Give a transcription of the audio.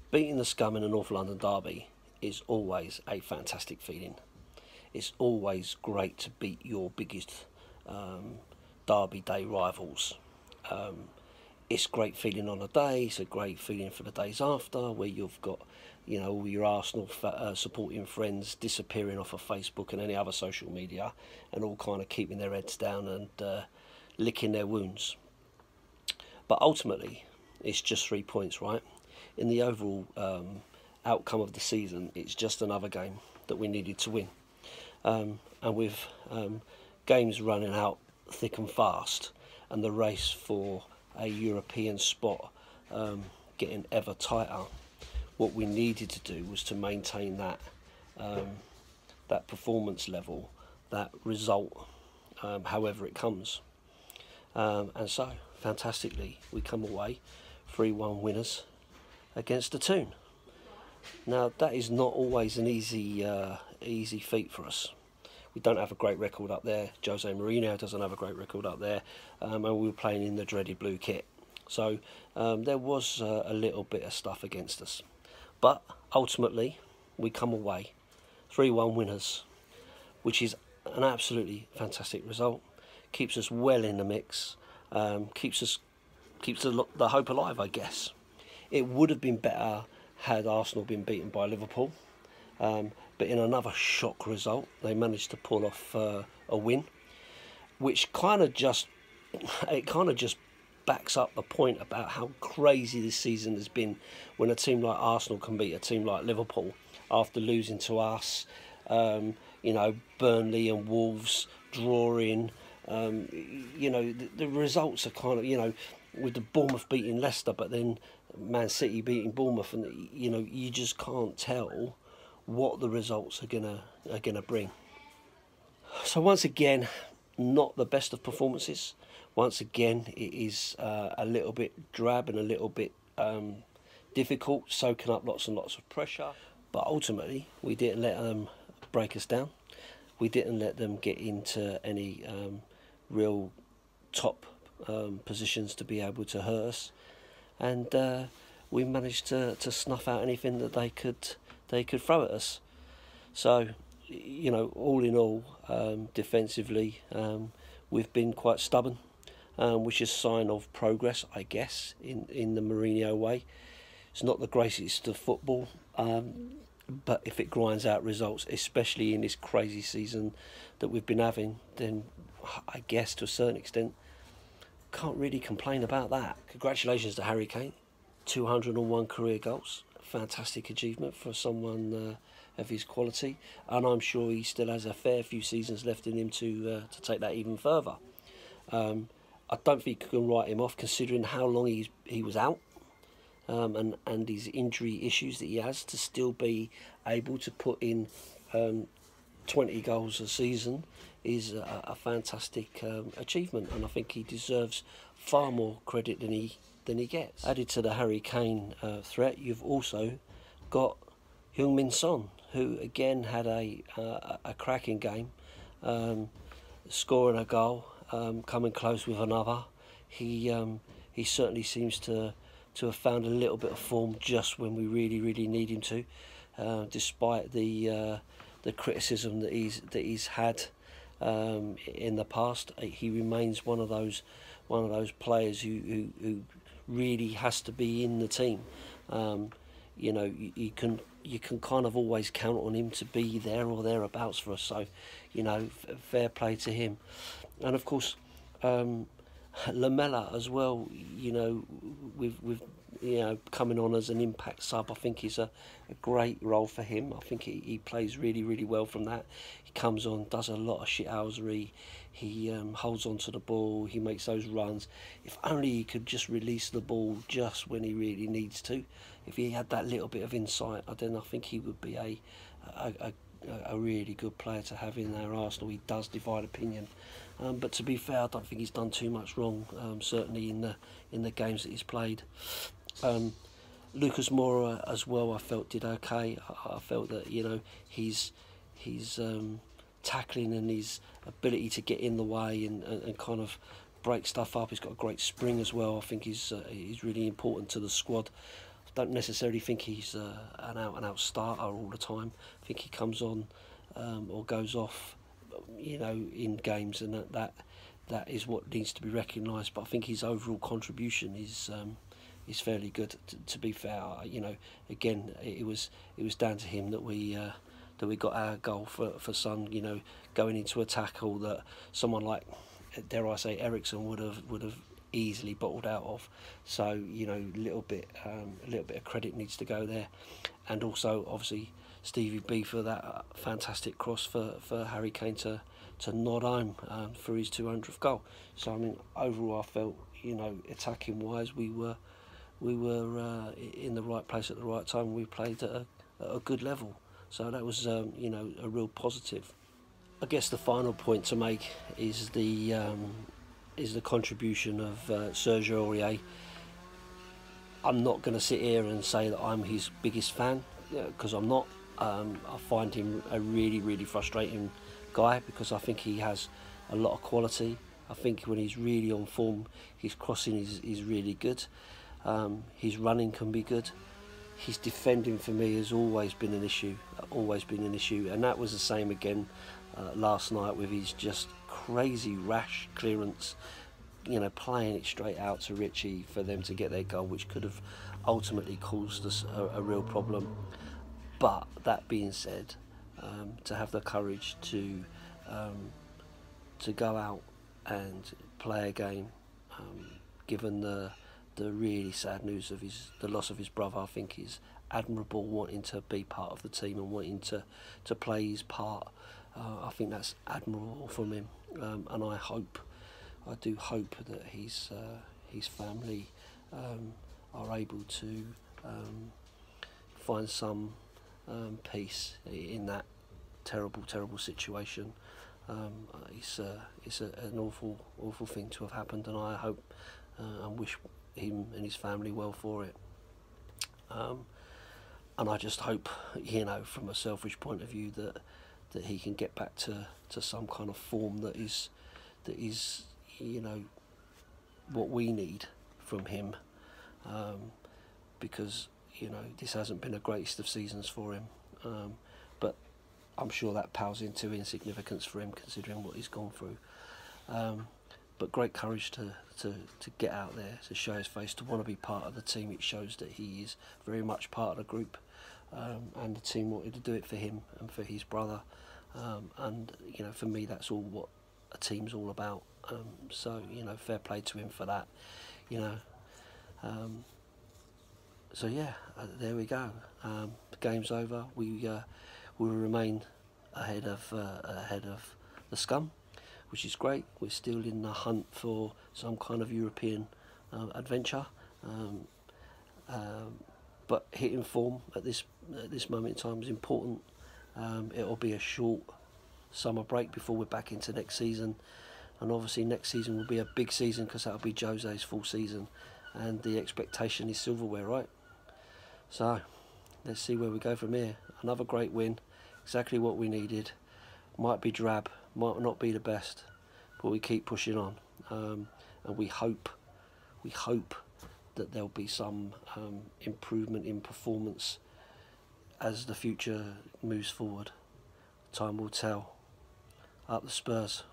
Beating the scum in a North London derby is always a fantastic feeling. It's always great to beat your biggest derby day rivals. It's a great feeling on a day. It's a great feeling for the days after, where you've got, all your Arsenal supporting friends disappearing off of Facebook and any other social media, and all kind of keeping their heads down and licking their wounds. But ultimately, it's just 3 points, right? In the overall outcome of the season, it's just another game that we needed to win. And with games running out thick and fast, and the race for a European spot getting ever tighter, what we needed to do was to maintain that that performance level, that result, however it comes. And so, fantastically, we come away 3-1 winners against the Toon. Now, that is not always an easy feat for us. We don't have a great record up there. Jose Mourinho doesn't have a great record up there, and we were playing in the dreaded blue kit. So there was a little bit of stuff against us. But ultimately, we come away 3-1 winners, which is an absolutely fantastic result. Keeps us well in the mix. Keeps the hope alive, I guess. It would have been better had Arsenal been beaten by Liverpool, but in another shock result, they managed to pull off a win, which kind of just backs up the point about how crazy this season has been, when a team like Arsenal can beat a team like Liverpool after losing to us. Burnley and Wolves drawing. The results are kind of, with the Bournemouth beating Leicester, but then Man City beating Bournemouth, and you just can't tell what the results are gonna bring. So once again, not the best of performances. Once again, it is a little bit drab and a little bit difficult, soaking up lots and lots of pressure. But ultimately, we didn't let them break us down. We didn't let them get into any real top positions to be able to hurt us, and we managed to snuff out anything that they could throw at us. So, all in all, defensively, we've been quite stubborn, which is a sign of progress, I guess, in the Mourinho way. It's not the greatest of football, but if it grinds out results, especially in this crazy season that we've been having, then I guess to a certain extent, can't really complain about that. Congratulations to Harry Kane, 201 career goals. Fantastic achievement for someone of his quality, and I'm sure he still has a fair few seasons left in him to take that even further. I don't think you can write him off, considering how long he was out, and his injury issues that he has, to still be able to put in 20 goals a season is a fantastic achievement, and I think he deserves far more credit than he gets. Added to the Harry Kane threat, you've also got Heung-min Son, who again had a cracking game, scoring a goal, coming close with another. He certainly seems to have found a little bit of form just when we really need him to, despite the criticism that he's had in the past. He remains one of those players who really has to be in the team. You can kind of always count on him to be there or thereabouts for us. So, fair play to him. And of course, Lamela as well. With coming on as an impact sub, I think is a great role for him. I think he plays really well from that. He comes on, does a lot of shithousery. He holds on to the ball. He makes those runs. If only he could just release the ball just when he really needs to. If he had that little bit of insight, then I think he would be a really good player to have in our Arsenal. He does divide opinion, but to be fair, I don't think he's done too much wrong. Certainly in the games that he's played. Lucas Moura as well, I felt did okay. I felt that his tackling and his ability to get in the way and kind of break stuff up. He's got a great spring as well. I think he's really important to the squad. don't necessarily think he's an out-and-out starter all the time. I think he comes on or goes off, you know, in games, and that is what needs to be recognised. But I think his overall contribution is fairly good. To be fair, you know, again, it was down to him that we got our goal for Son. You know, going into a tackle that someone like, dare I say, Ericsson would have easily bottled out of. So, you know, a little bit of credit needs to go there, and also obviously Stevie B for that fantastic cross for Harry Kane to nod home for his 200th goal. So I mean, overall, I felt, you know, attacking wise, we were in the right place at the right time. We played at a good level, so that was you know, a real positive. I guess the final point to make is the contribution of Sergio Aurier. I'm not going to sit here and say that I'm his biggest fan, because I'm not. I find him a really frustrating guy, because I think he has a lot of quality. I think when he's really on form, his crossing is really good. His running can be good. His defending for me has always been an issue, and that was the same again last night with his just crazy rash clearance, you know, playing it straight out to Richie for them to get their goal, which could have ultimately caused us a real problem. But that being said, to have the courage to go out and play a game, given the really sad news of the loss of his brother, I think is admirable, wanting to be part of the team and wanting to play his part. I think that's admirable from him, and I do hope that his family are able to find some peace in that terrible situation. It's an awful thing to have happened, and I hope and wish him and his family well for it. And I just hope, you know, from a selfish point of view, that he can get back to some kind of form that is, you know, what we need from him, because, you know, this hasn't been the greatest of seasons for him, but I'm sure that pales into insignificance for him considering what he's gone through. But great courage to get out there, to show his face, to want to be part of the team. It shows that he is very much part of the group, and the team wanted to do it for him and for his brother, and, you know, for me, that's all what a team's all about. So, you know, fair play to him for that, you know. So yeah, there we go. The game's over. We will remain ahead of the scum, which is great. We're still in the hunt for some kind of European adventure, but hitting form at this moment in time is important. It'll be a short summer break before we're back into next season, and obviously next season will be a big season, because that'll be Jose's full season, and the expectation is silverware, right? So let's see where we go from here. Another great win, exactly what we needed. Might be drab, might not be the best, but we keep pushing on, and we hope that there'll be some improvement in performance as the future moves forward. Time will tell. Up the Spurs.